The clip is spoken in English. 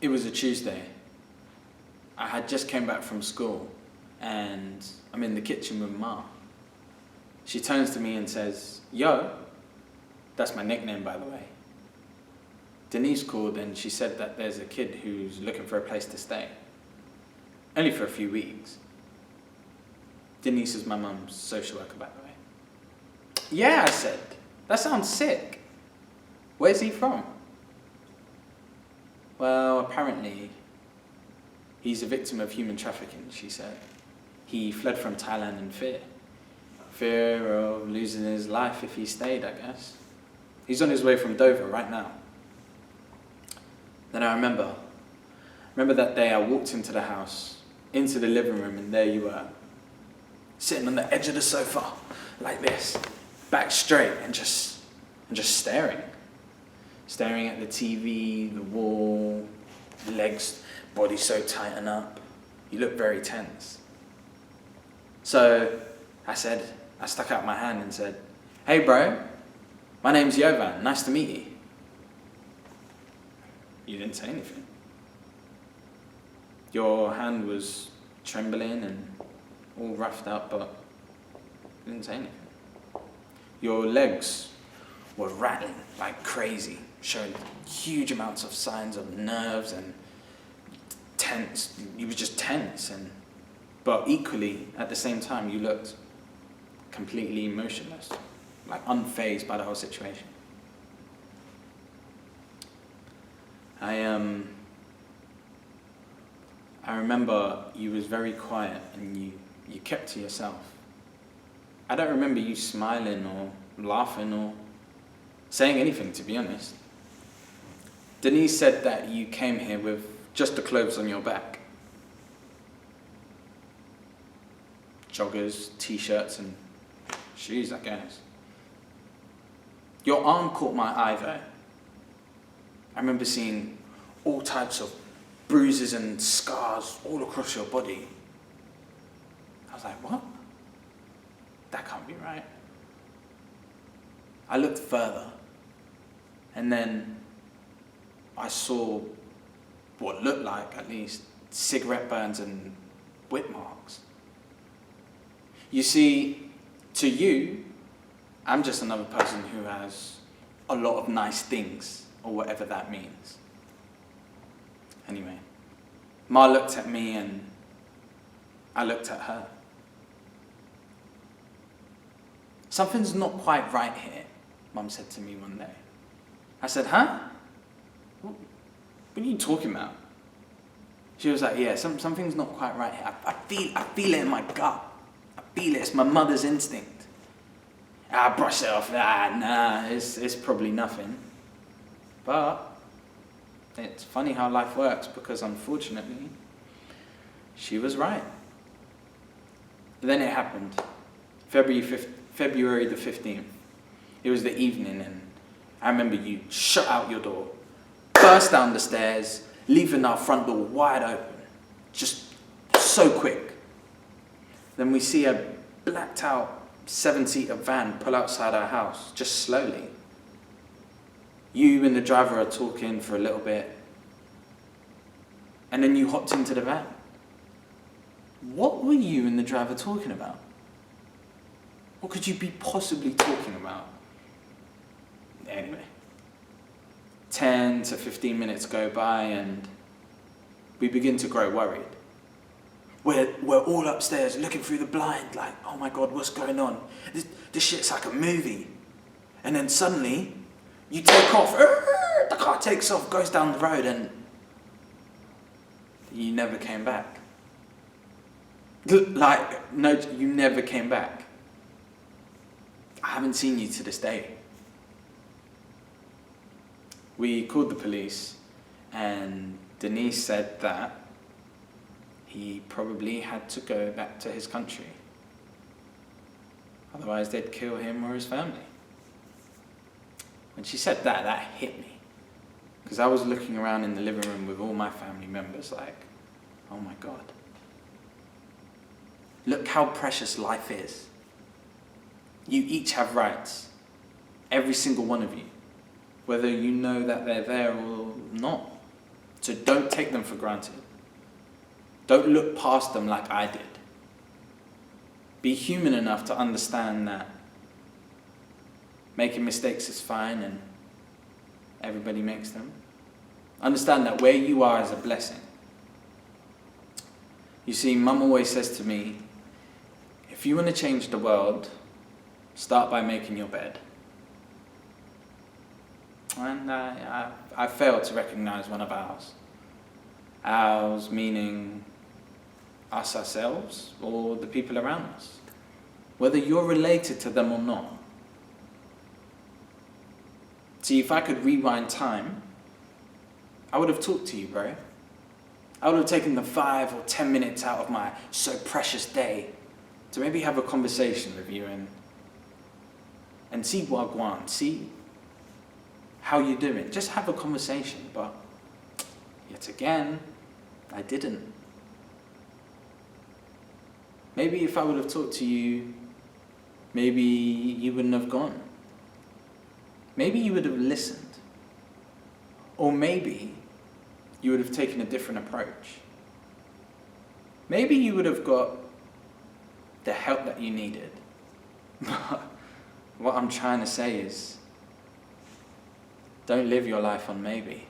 It was a Tuesday. I had just came back from school and I'm in the kitchen with Ma. She turns to me and says, "Yo," that's my nickname by the way. Denise called and she said that there's a kid who's looking for a place to stay. Only for a few weeks. Denise is my mum's social worker by the way. "Yeah," I said, "that sounds sick. Where's he from?" "Well, apparently he's a victim of human trafficking," she said. "He fled from Thailand in fear. Fear of losing his life if he stayed, I guess. He's on his way from Dover right now." Then I remember that day I walked into the house, into the living room, and there you were, sitting on the edge of the sofa, like this, back straight, and just staring. Staring at the TV, the wall, legs, body so tighten up. You look very tense. So I stuck out my hand and said, "Hey bro, my name's Yovan, nice to meet you." You didn't say anything. Your hand was trembling and all roughed up, but you didn't say anything. Your legs were rattling like crazy, showing huge amounts of signs of nerves and tense. You were just tense, but equally, at the same time, you looked completely emotionless, like unfazed by the whole situation. I remember you was very quiet and you kept to yourself. I don't remember you smiling or laughing or saying anything, to be honest. Denise said that you came here with just the clothes on your back. Joggers, t-shirts and shoes, I guess. Your arm caught my eye though. I remember seeing all types of bruises and scars all across your body. I was like, what? That can't be right. I looked further, and then I saw what looked like, at least, cigarette burns and whip marks. You see, to you, I'm just another person who has a lot of nice things, or whatever that means. Anyway, Ma looked at me and I looked at her. "Something's not quite right here," Mum said to me one day. I said, "Huh? What are you talking about?" She was like, "Yeah, something's not quite right here. I feel it in my gut. I feel it. It's my mother's instinct." I brushed it off. Nah, it's probably nothing. But it's funny how life works, because unfortunately, she was right. Then it happened. February the 15th. It was the evening, and I remember you shut out your door, burst down the stairs, leaving our front door wide open. Just so quick. Then we see a blacked out 7-seater van pull outside our house, just slowly. You and the driver are talking for a little bit, and then you hopped into the van. What were you and the driver talking about? What could you be possibly talking about? Anyway, 10 to 15 minutes go by and we begin to grow worried. We're all upstairs looking through the blind like, oh my God, what's going on? This shit's like a movie. And then suddenly, you take off, the car takes off, goes down the road, and you never came back. Like, no, you never came back. I haven't seen you to this day. We called the police, and Denise said that he probably had to go back to his country. Otherwise, they'd kill him or his family. When she said that, that hit me. Because I was looking around in the living room with all my family members like, oh my God. Look how precious life is. You each have rights. Every single one of you. Whether you know that they're there or not. So don't take them for granted. Don't look past them like I did. Be human enough to understand that making mistakes is fine and everybody makes them. Understand that where you are is a blessing. You see, Mum always says to me, if you want to change the world, start by making your bed. And I failed to recognize one of ours. Ours meaning us ourselves or the people around us. Whether you're related to them or not. See, if I could rewind time, I would have talked to you, bro. I would have taken the 5 or 10 minutes out of my so precious day to maybe have a conversation with you and see wagwan, see how you're doing. Just have a conversation, but yet again, I didn't. Maybe if I would have talked to you, maybe you wouldn't have gone. Maybe you would have listened. Or maybe you would have taken a different approach. Maybe you would have got the help that you needed. But what I'm trying to say is, don't live your life on maybe.